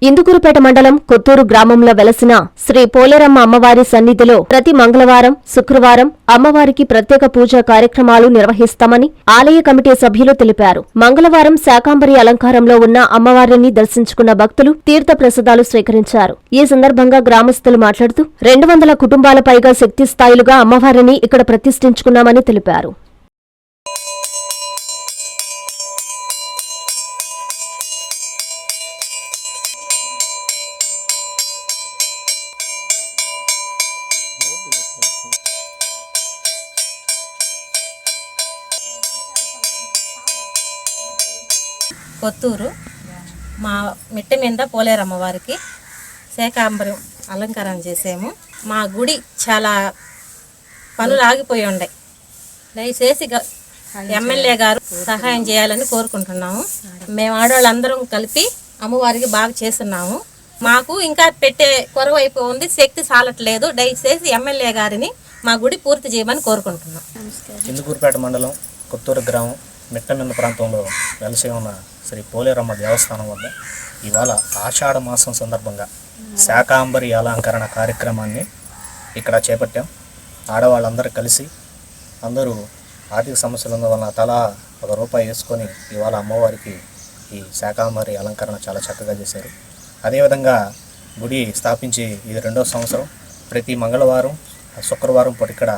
ఇందుకూరుపేట మండలం కొత్తూరు గ్రామంలో వెలసిన శ్రీ పోలేరమ్మ అమ్మవారి సన్నిధిలో ప్రతి మంగళవారం, శుక్రవారం అమ్మవారికి ప్రత్యేక పూజా కార్యక్రమాలు నిర్వహిస్తామని ఆలయ కమిటీ సభ్యులు తెలిపారు. మంగళవారం శాకాంబరి అలంకారంలో ఉన్న అమ్మవారిని దర్శించుకున్న భక్తులు తీర్థ ప్రసాదాలు స్వీకరించారు. ఈ సందర్భంగా గ్రామస్తులు మాట్లాడుతూ 200 కుటుంబాల పైగా శక్తి స్థాయిలుగా అమ్మవారిని ఇక్కడ ప్రతిష్ఠించుకున్నామని తెలిపారు. కొత్తూరు మా మిట్టె మీద పోలేరమ్మ వారికి శాకాంబరం అలంకారం చేసాము. మా గుడి చాలా పనులు ఆగిపోయి ఉన్నాయి. దయచేసి ఎమ్మెల్యే గారు సహాయం చేయాలని కోరుకుంటున్నాము. మేము ఆడవాళ్ళందరం కలిపి అమ్మవారికి బాగా చేస్తున్నాము. మాకు ఇంకా పెట్టే కొరవ అయిపోయింది, శక్తి చాలట్లేదు. దయచేసి ఎమ్మెల్యే గారిని మా గుడి పూర్తి చేయమని కోరుకుంటున్నాం. ఇందుకూరుపేట మండలం కొత్తూరు గ్రామం మిట్టమింద ప్రాంతంలో వెలసి ఉన్న శ్రీ పోలేరమ్మ దేవస్థానం వద్ద ఇవాళ ఆషాఢ మాసం సందర్భంగా శాకాంబరి అలంకరణ కార్యక్రమాన్ని ఇక్కడ చేపట్టాం. ఆడవాళ్ళందరూ కలిసి అందరూ ఆర్థిక సమస్యలు ఉన్న వలన తలా ₹1 వేసుకొని ఇవాళ అమ్మవారికి ఈ శాకాంబరి అలంకరణ చాలా చక్కగా చేశారు. అదేవిధంగా గుడి స్థాపించి ఇది 2వ సంవత్సరం. ప్రతి మంగళవారం, శుక్రవారం పూట ఇక్కడ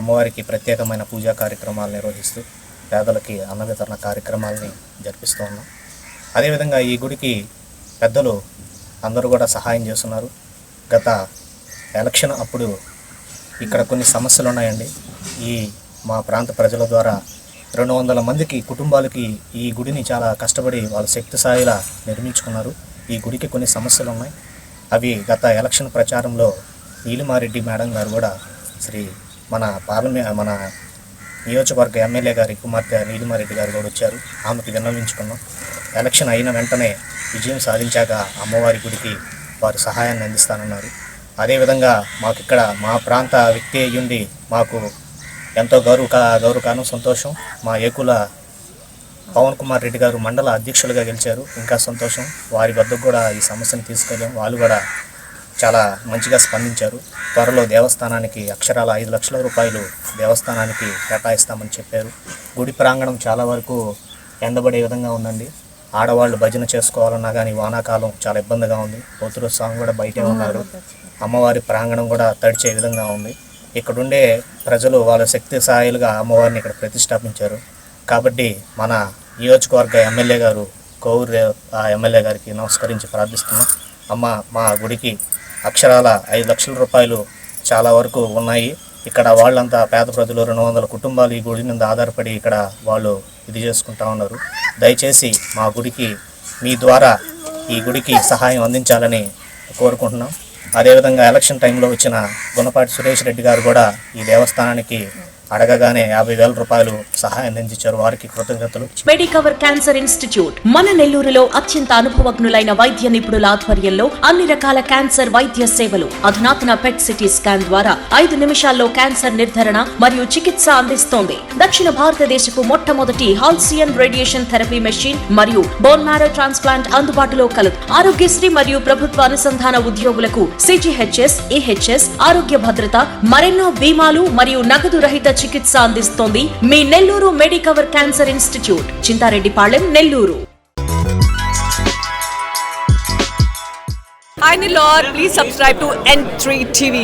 అమ్మవారికి ప్రత్యేకమైన పూజా కార్యక్రమాలు నిర్వహిస్తూ పేదలకి అన్న వితరణ కార్యక్రమాలని జరిపిస్తూ ఉన్నాం. అదేవిధంగా ఈ గుడికి పెద్దలు అందరూ కూడా సహాయం చేస్తున్నారు. గత ఎలక్షన్ అప్పుడు ఇక్కడ కొన్ని సమస్యలు ఉన్నాయండి. ఈ మా ప్రాంత ప్రజల ద్వారా 200 మందికి కుటుంబాలకి ఈ గుడిని చాలా కష్టపడి వాళ్ళ శక్తి స్థాయిలా నిర్మించుకున్నారు. ఈ గుడికి కొన్ని సమస్యలు ఉన్నాయి. అవి గత ఎలక్షన్ ప్రచారంలో నీలిమారెడ్డి మేడం గారు కూడా మన నియోజకవర్గ ఎమ్మెల్యే గారి కుమార్తె నీలిమారెడ్డి గారు కూడా వచ్చారు. ఆమెకు విన్నవించుకున్నాం. ఎలక్షన్ అయిన వెంటనే విజయం సాధించాక అమ్మవారి గుడికి వారు సహాయాన్ని అందిస్తానన్నారు. అదేవిధంగా మాకు ఇక్కడ మా ప్రాంత వ్యక్తి అయ్యుండి మాకు ఎంతో గౌరవకారం సంతోషం. మా ఏకుల పవన్ కుమార్ రెడ్డి గారు మండల అధ్యక్షులుగా గెలిచారు. ఇంకా సంతోషం. వారి వద్దకు కూడా ఈ సమస్యను తీసుకెళ్ళాం. వాళ్ళు కూడా చాలా మంచిగా స్పందించారు. త్వరలో దేవస్థానానికి అక్షరాల ₹5 లక్షల దేవస్థానానికి కేటాయిస్తామని చెప్పారు. గుడి ప్రాంగణం చాలా వరకు ఎండబడే విధంగా ఉందండి. ఆడవాళ్ళు భజన చేసుకోవాలన్నా కానీ వానాకాలం చాలా ఇబ్బందిగా ఉంది. పోతురు స్వామి కూడా బయటే ఉన్నారు. అమ్మవారి ప్రాంగణం కూడా తడిచే విధంగా ఉంది. ఇక్కడుండే ప్రజలు వాళ్ళ శక్తి స్థాయిలుగా అమ్మవారిని ఇక్కడ ప్రతిష్టాపించారు. కాబట్టి మన నియోజకవర్గ ఎమ్మెల్యే గారు కోవూరు ఎమ్మెల్యే గారికి నమస్కరించి ప్రార్థిస్తున్నాం. అమ్మ, మా గుడికి అక్షరాల ₹5 లక్షల చాలా వరకు ఉన్నాయి. ఇక్కడ వాళ్ళంతా పేద ప్రజలు 200 కుటుంబాలు ఈ గుడి మీద ఆధారపడి ఇక్కడ వాళ్ళు ఇది చేసుకుంటా ఉన్నారు. దయచేసి మా గుడికి మీ ద్వారా ఈ గుడికి సహాయం అందించాలని కోరుకుంటున్నాం. అదేవిధంగా ఎలక్షన్ టైంలో వచ్చిన గుణపాటి సురేష్ రెడ్డి గారు కూడా ఈ దేవస్థానానికి అడగగానే ₹50,000 సహాయం అందించారు. వారికి కృతజ్ఞతలు. మెడికవర్ క్యాన్సర్ ఇన్స్టిట్యూట్ మన నెల్లూరులో అత్యంత అనుభవజ్ఞులైన వైద్య నిపుణుల ఆధ్వర్యంలో అన్ని రకాల క్యాన్సర్ వైద్య సేవలు. అధునాతన పెట్ సిటీ స్కాన్ ద్వారా 5 నిమిషాల్లో క్యాన్సర్ నిర్ధారణ మరియు చికిత్స అందిస్తోంది. దక్షిణ భారతదేశపు మొట్టమొదటి హాల్సియన్ రేడియేషన్ థెరపీ మెషిన్ మరియు బోన్ మ్యారో ట్రాన్స్ప్లాంట్ అందుబాటులో కలదు. ఆరోగ్యశ్రీ మరియు ప్రభుత్వ అనుసంధాన ఉద్యోగులకు CGHS, EHS, ఆరోగ్య భద్రత, మరెన్నో బీమాలు మరియు నగదు రహిత చికిత్స అందిస్తోంది మీ Nellore Medicover cancer institute, Chintareddypalem, Nellore. Hi Nilor, please subscribe to N3 TV.